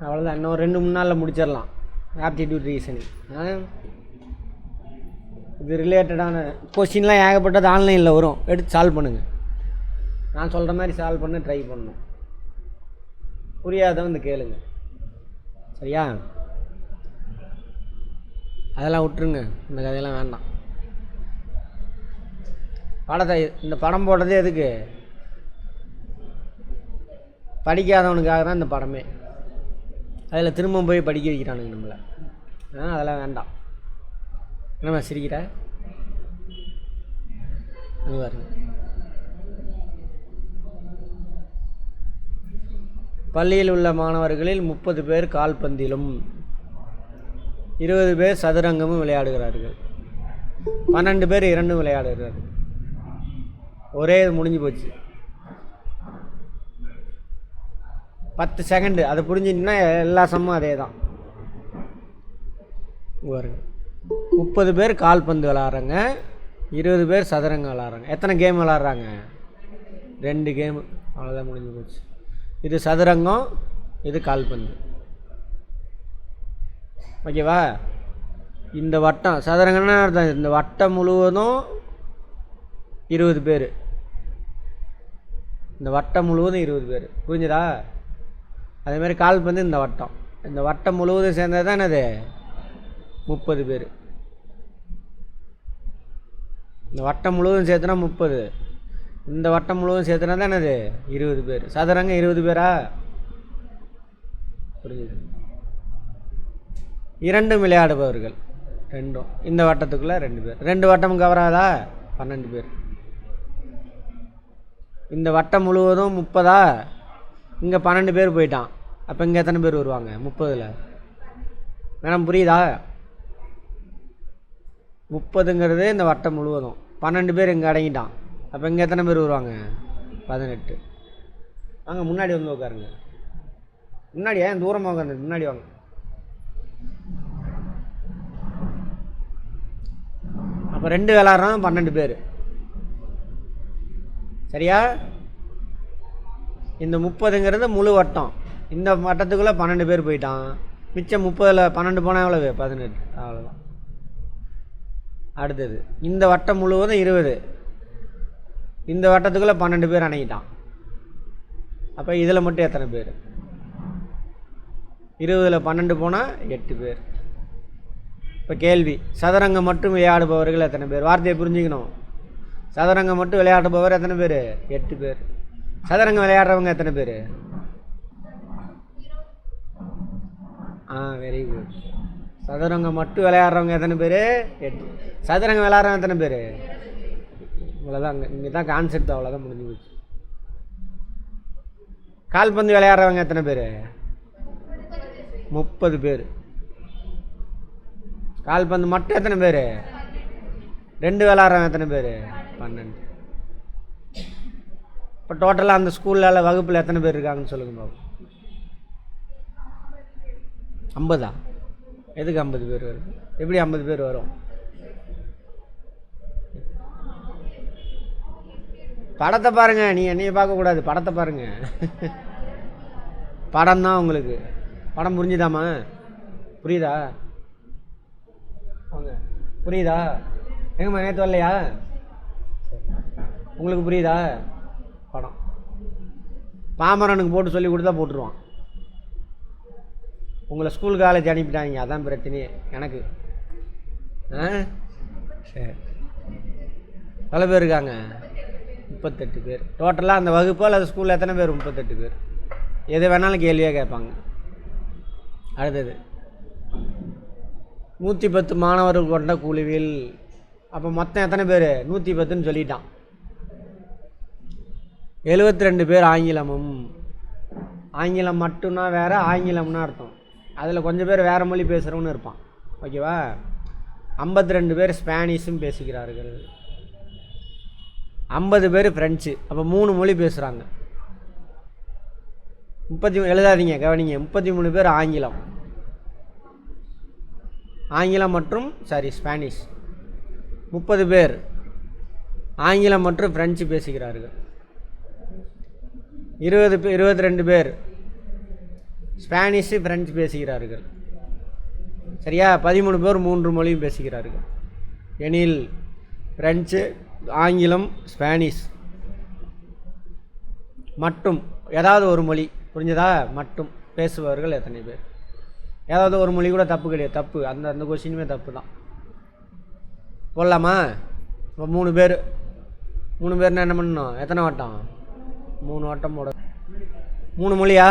அவ்வளோதான். இன்னும் 2-3 நாளில் முடிச்சிடலாம் ஆப்டிடியூட் ரீசனிங். இது ரிலேட்டடான கொஸ்டின்லாம் ஏகப்பட்டது ஆன்லைனில் வரும், எடுத்து சால்வ் பண்ணுங்கள். நான் சொல்கிற மாதிரி சால்வ் பண்ண ட்ரை பண்ணணும். புரியாதவன் வந்து கேளுங்க, சரியா? அதெல்லாம் விட்டுருங்க, இந்த கதையெல்லாம் வேண்டாம். படத்தை இந்த படம் போடுறதே எதுக்கு? படிக்காதவனுக்காக தான் இந்த படமே. அதில் திரும்ப போய் படிக்க வைக்கிறானுங்க நம்மளை. அதெல்லாம் வேண்டாம். என்னம்மா சிரிக்கிற? பாருங்க, பள்ளியில் உள்ள மாணவர்களில் 30 பேர் கால்பந்திலும் 20 பேர் சதுரங்கமும் விளையாடுகிறார்கள். 12 பேர் 2 விளையாடுகிறார்கள். ஒரே முடிஞ்சு போச்சு. 10 செகண்டு. அதை புரிஞ்சிட்டிங்கன்னா எல்லா சம்மும் அதே தான். பாருங்க, 30 பேர் கால்பந்து விளாட்றாங்க, 20 பேர் சதுரங்கம் விளாட்றாங்க. எத்தனை கேம் விளாட்றாங்க? 2 கேமு. அவ்வளோதான், முடிஞ்சு போச்சு. இது சதுரங்கம், இது கால்பந்து. ஓகேவா? இந்த வட்டம் சதுரங்கன்னா அர்த்தம், இந்த வட்டம் முழுவதும் 20 பேர். இந்த வட்டம் முழுவதும் 20 பேர். புரிஞ்சுதா? அதேமாதிரி கால்பந்து இந்த வட்டம், இந்த வட்டம் முழுவதும் சேர்ந்தது தான் என்னது? 30 பேர். இந்த வட்டம் முழுவதும் சேர்த்துனா 30, இந்த வட்டம் முழுவதும் சேர்த்துனா தான் என்னது? 20 பேர். சதுரங்க 20 பேரா? புரிஞ்சுது? 2 விளையாடுபவர்கள், 2 இந்த வட்டத்துக்குள்ளே 2 பேர். 2 வட்டம் கவர் ஆகுதா? 12 பேர். இந்த வட்டம் முழுவதும் 30ஆ? இங்கே 12 பேர் போயிட்டான். அப்போ இங்கே எத்தனை பேர் வருவாங்க? 30ல். மேடம் புரியுதா? 30ங்கிறது இந்த வட்டம் முழுவதும், 12 பேர் இங்கே அடங்கிட்டான். அப்போ இங்கே எத்தனை பேர் வருவாங்க? 18. வாங்க முன்னாடி வந்து உட்காருங்க. முன்னாடி ஏன் தூரமாக உட்காந்து? முன்னாடி வாங்க. அப்போ 2 விளாட்றான், 12 பேர். சரியா? இந்த 30ங்கிறது முழு வட்டம். இந்த வட்டத்துக்குள்ளே 12 பேர் போயிட்டான். மிச்சம் 30ல் 12 போனால் எவ்வளவு? 18. அவ்வளோதான். அடுத்தது இந்த வட்டம் முழுவதும் 20, இந்த வட்டத்துக்குள்ளே 12 பேர் அணைக்கிட்டான். அப்போ இதில் மட்டும் எத்தனை பேர்? 20ல் 12 போனால் 8 பேர். இப்போ கேள்வி, சதுரங்கம் மட்டும் விளையாடுபவர்கள் எத்தனை பேர்? வார்த்தையை புரிஞ்சுக்கணும். சதுரங்கம் மட்டும் விளையாடுபவர் எத்தனை பேர்? 8 பேர். சதுரங்கம் விளையாடுறவங்க எத்தனை பேர்? Very good. சதுரங்கம் மட்டும் விளையாடுறவங்க எத்தனை பேர்? 8. சதுரங்கம் விளையாடுறவங்க எத்தனை பேர்? இவ்வளோதான். இங்கே தான் கான்செப்ட். அவ்வளோதான், முடிஞ்சு போச்சு. கால்பந்து விளையாடுறவங்க எத்தனை பேர்? 30 பேர். கால்பந்து மட்டும் எத்தனை பேர்? 2 விளையாடுறவங்க எத்தனை பேர்? 12. இப்போ டோட்டலாக அந்த ஸ்கூலில் வகுப்பில் எத்தனை பேர் இருக்காங்கன்னு சொல்லுங்கள் பாபு. 50ஆ? எதுக்கு 50 பேர் வருது? எப்படி 50 பேர் வரும்? படத்தை பாருங்க, நீ என்னைய பார்க்கக்கூடாது, படத்தை பாருங்க. படம் தான் உங்களுக்கு. படம் புரிஞ்சுதாம்மா? புரியுதா? வாங்க, புரியுதா? எங்கம்மா நேற்று வரலையா? உங்களுக்கு புரியுதா? படம் பாமரனுக்கு போட்டு சொல்லி கொடுத்தா போட்டுருவான். உங்களை ஸ்கூல் காலேஜ் அனுப்பிட்டாங்க, அதான் பிரச்சனையே எனக்கு. சரி, எவ்வளோ பேர் இருக்காங்க? 38 பேர் டோட்டலாக அந்த வகுப்பு. அல்லது ஸ்கூலில் எத்தனை பேர்? 38 பேர். எது வேணாலும் கேள்வியாக கேட்பாங்க. அடுத்தது 110 மாணவர்கள் கொண்ட குழுவில். அப்போ மொத்தம் எத்தனை பேர்? 110ன்னு சொல்லிட்டான். 72 பேர் ஆங்கிலமும். ஆங்கிலம் மட்டும்னா வேறு, ஆங்கிலம்னா அர்த்தம். அதில் கொஞ்சம் பேர் வேறு மொழி பேசுகிறவனு இருப்பான். ஓகேவா? 52 பேர் ஸ்பானிஷும் பேசுகிறார்கள். 50 பேர் ஃப்ரெஞ்சு. அப்போ 3 மொழி பேசுகிறாங்க. 30 எழுதாதீங்க, கவனிங்க. 33 பேர் ஆங்கிலம். ஆங்கிலம் மற்றும் ஸ்பானிஷ். 30 பேர் ஆங்கிலம் மற்றும் ஃப்ரெஞ்சு பேசுகிறார்கள். 22 பேர் ஸ்பானிஷு ஃப்ரெஞ்சு பேசுகிறார்கள். சரியா? 13 பேர் 3 மொழியும் பேசுகிறார்கள். எனில் ஃப்ரெஞ்சு, ஆங்கிலம், ஸ்பானிஷ் மட்டும் ஏதாவது ஒரு மொழி, புரிஞ்சதா? மட்டும் பேசுபவர்கள் எத்தனை பேர்? ஏதாவது ஒரு மொழி கூட தப்பு கிடையாது, தப்பு. அந்த கொஸ்டினுமே தப்பு தான். போடலாமா? இப்போ 3 பேர்னா என்ன பண்ணணும்? எத்தனை வட்டம்? 3 வட்டம் போட. 3 மொழியா?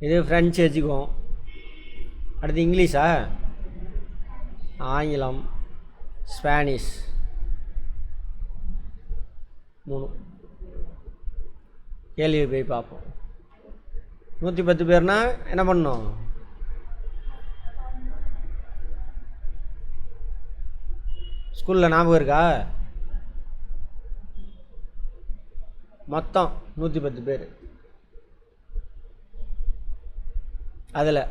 இது ஃப்ரெஞ்சு வச்சுக்குவோம். அடுத்து இங்கிலீஷா? ஆங்கிலம், ஸ்பானிஷ் 3. கேள்வி போய் பார்ப்போம். 110 பேர்னா என்ன பண்ணணும்? ஸ்கூலில் ஞாபகம் இருக்கா? மொத்தம் 110 பேர். அதில்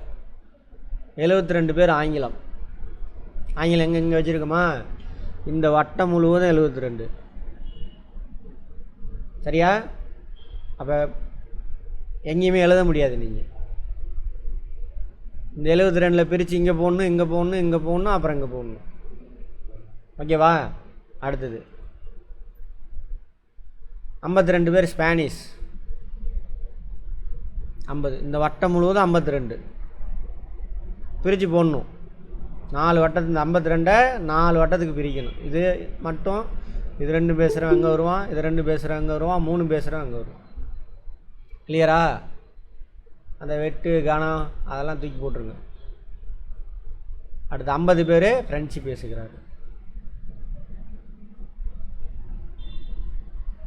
72 பேர் ஆங்கிலம். ஆங்கிலம் எங்கே வச்சுருக்கோமா? இந்த வட்டம் முழுவதும் 72. சரியா? அப்போ எங்கேயுமே எழுத முடியாது. நீங்கள் இந்த 72ல் பிரித்து இங்கே போடணும், இங்கே போடணும், இங்கே போடணும், அப்புறம் இங்கே போடணும். ஓகேவா? அடுத்தது 52 பேர் ஸ்பானிஷ். 50. இந்த வட்டம் முழுவதும் 52 பிரித்து போடணும். 4 வட்டத்து, இந்த 52 4 வட்டத்துக்கு பிரிக்கணும். இது மட்டும் இது 2 பேசுகிறவன் அங்கே வருவான், இது 2 பேசுகிறவன் அங்கே வருவான், 3 பேசுகிறவன் அங்கே வருவான். கிளியரா? அந்த வெட்டு கணம் அதெல்லாம் தூக்கி போட்டுருங்க. அடுத்து 50 பேர் ஃப்ரெஞ்சு பேசுகிறாரு.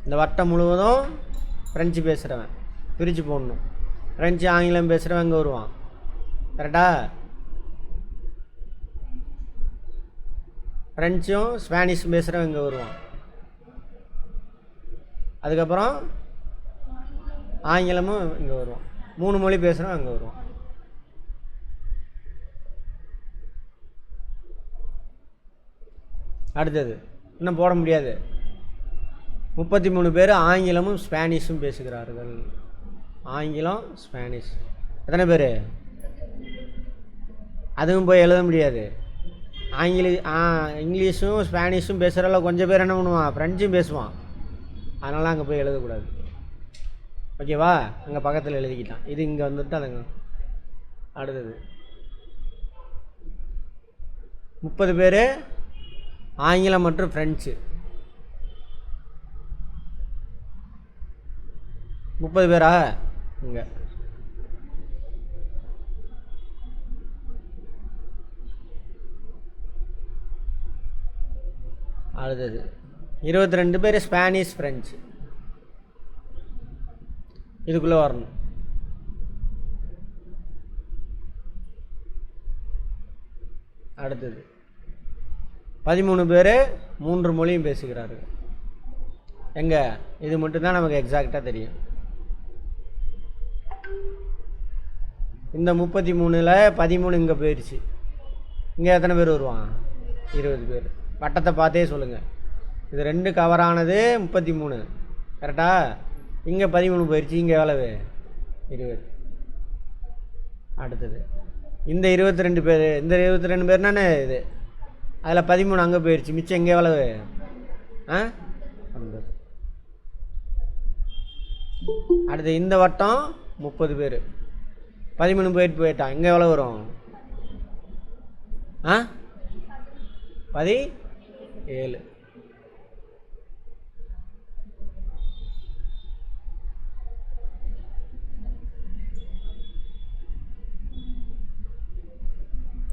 இந்த வட்டம் முழுவதும் ஃப்ரெஞ்சு பேசுகிறவன் பிரித்து போடணும். ஃப்ரெஞ்சு, ஆங்கிலம் பேசுகிறவன் அங்கே வருவான். கரெக்டா? ஃப்ரெஞ்சும் ஸ்பானிஷும் பேசுகிறவன் இங்கே வருவான். அதுக்கப்புறம் ஆங்கிலமும் இங்கே வருவான். 3 மொழி பேசுகிறவன் அங்கே வருவான். அடுத்தது இன்னும் போட முடியாது. 33 பேர் ஆங்கிலமும் ஸ்பானிஷும் பேசுகிறார்கள். ஆங்கிலம், ஸ்பானிஷ் எத்தனை பேர்? அதுவும் போய் எழுத முடியாது. இங்கிலீஷும் ஸ்பானிஷும் பேசுகிறல கொஞ்சம் பேர் என்ன பண்ணுவான்? ஃப்ரெஞ்சும் பேசுவான். அதனால் அங்கே போய் எழுதக்கூடாது. ஓகேவா? அங்கே பக்கத்தில் எழுதிக்கிட்டான். இது இங்கே வந்துட்டு அதுங்க. அடுத்தது 30 பேர் ஆங்கிலம் மற்றும் ஃப்ரெஞ்சு. 30 பேரா? இங்கே அடுத்தது 22 பேர் ஸ்பானிஷ், ஃப்ரெஞ்சு. இதுக்குள்ளே வரணும். அடுத்தது 13 பேர் 3 மொழியும் பேசுகிறார்கள். எங்கே? இது மட்டும்தான் நமக்கு எக்ஸாக்டாக தெரியும். இந்த 33ல் 13 இங்கே போயிடுச்சு. இங்கே எத்தனை பேர் வருவான்? 20 பேர். வட்டத்தை பார்த்தே சொல்லுங்கள். இது 2 கவரானது 33. கரெக்டா? இங்கே 13 போயிடுச்சு. இங்கே எவ்வளவு? 20. அடுத்தது இந்த 22 பேர். இந்த 22 பேர்னானே இது. அதில் 13 அங்கே போயிடுச்சு. மிச்சம் எங்கே எவ்வளவு? 50. அடுத்து இந்த வட்டம் 30 பேர். 13 போயிட்டான். இங்கே எவ்வளோ வரும்? 17.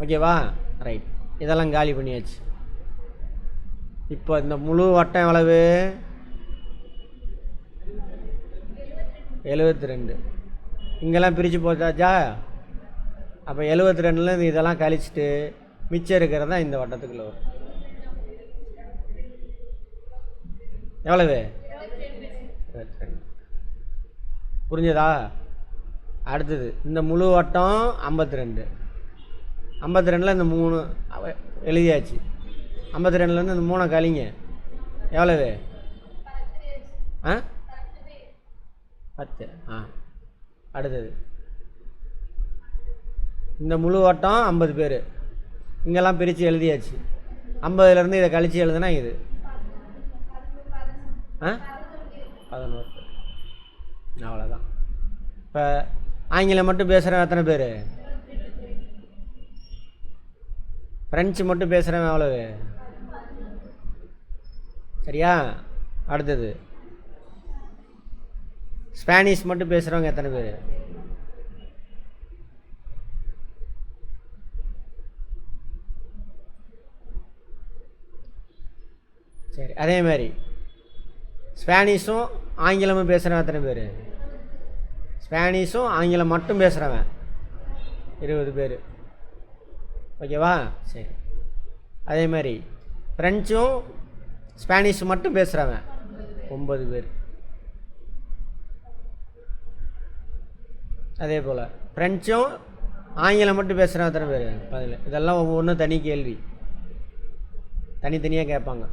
ஓகேவா? ரைட். இதெல்லாம் காலி பண்ணியாச்சு. இப்போ இந்த முழு வட்டம் எவ்வளவு? 72. இங்கெல்லாம் பிரித்து போச்சாச்சா? அப்போ 72லேருந்து இதெல்லாம் கழிச்சிட்டு மிச்சம் இருக்கிறது தான் இந்த வட்டத்துக்குள்ளே வரும். எவ்வளவு? 22. புரிஞ்சதா? அடுத்தது இந்த முழு வட்டம் 52. 52ல் இந்த 3 எழுதியாச்சு. 52லேருந்து இந்த 3 கழிங்க. எவ்வளவு? 10. அடுத்தது இந்த முழு வட்டம் 50 பேர். இங்கெல்லாம் பிரித்து எழுதியாச்சு. 50லேருந்து இதை கழித்து எழுதுனா இது 11. அவ்வளோதான். இப்போ ஆங்கிலம் மட்டும் பேசுகிறவன் எத்தனை பேர்? ஃப்ரெஞ்சு மட்டும் பேசுகிறவன் எவ்வளவு? சரியா? அடுத்தது ஸ்பானிஷ் மட்டும் பேசுகிறவங்க எத்தனை பேர்? சரி, அதே மாதிரி ஸ்பானிஷும் ஆங்கிலமும் பேசுகிறவன் எத்தனை பேர்? ஸ்பானிஷும் ஆங்கிலம் மட்டும் பேசுகிறவன் 20 பேர். ஓகேவா? சரி. அதே மாதிரி ஃப்ரெஞ்சும் ஸ்பானிஷ் மட்டும் பேசுகிறவன் 9 பேர். அதே போல் ஃப்ரெஞ்சும் ஆங்கிலம் மட்டும் பேசுகிறவன் எத்தனை பேர்? 10. இதெல்லாம் ஒவ்வொன்றும் தனி கேள்வி, தனித்தனியாக கேட்பாங்க.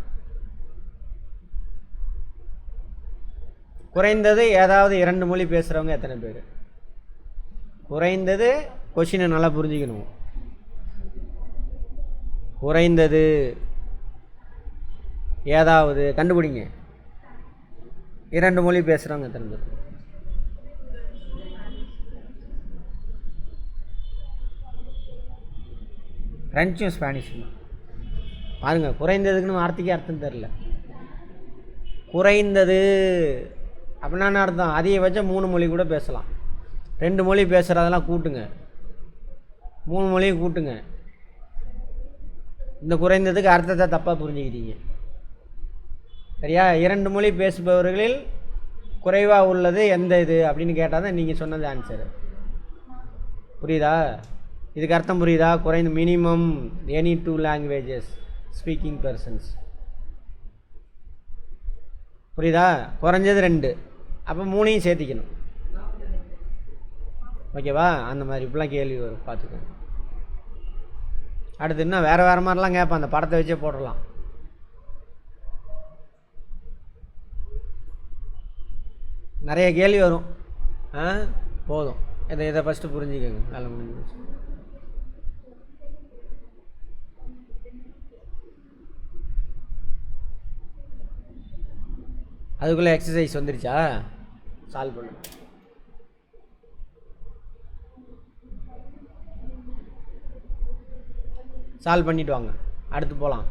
குறைந்தது ஏதாவது 2 மொழி பேசுகிறவங்க எத்தனை பேர்? குறைந்தது கொஷினை நல்லா புரிஞ்சுக்கணும். குறைந்தது ஏதாவது கண்டுபிடிங்க. 2 மொழி பேசுகிறவங்க எத்தனை பேர்? ஃப்ரெஞ்சும் ஸ்பானிஷும். பாருங்கள், குறைந்ததுக்குன்னு வார்த்தைக்கு அர்த்தம் தெரில. குறைந்தது அப்படின்னா என்ன அர்த்தம்? அதிகபட்சம் 3 மொழி கூட பேசலாம். 2 மொழி பேசுகிறதெல்லாம் கூட்டுங்க, 3 மொழியும் கூட்டுங்க. இந்த குறைந்ததுக்கு அர்த்தத்தை தப்பாக புரிஞ்சுக்கிறீங்க. சரியா? 2 மொழி பேசுபவர்களில் குறைவாக உள்ளது எந்த இது அப்படின்னு கேட்டால் தான் நீங்கள் சொன்னது ஆன்சரு. புரியுதா? இதுக்கு அர்த்தம் புரியுதா? குறைந்த minimum any 2 languages speaking persons. புரியுதா? குறைஞ்சது 2, அப்போ 3ஐயும் சேர்த்திக்கணும். ஓகேவா? அந்த மாதிரி இப்படிலாம் கேள்வி வரும், பார்த்துக்கோங்க. அடுத்து இன்னும் வேறு வேறு மாதிரிலாம் கேட்பேன், அந்த படத்தை வச்சே போடலாம். நிறைய கேள்வி வரும். போதும், இதை ஃபஸ்ட்டு புரிஞ்சுக்கோங்க. வேலை முடிஞ்சு. அதுக்குள்ளே எக்ஸசைஸ் வந்துருச்சா? சால்வ் பண்ணு. சால்வ் பண்ணிவிட்டு வாங்க, அடுத்து போகலாம்.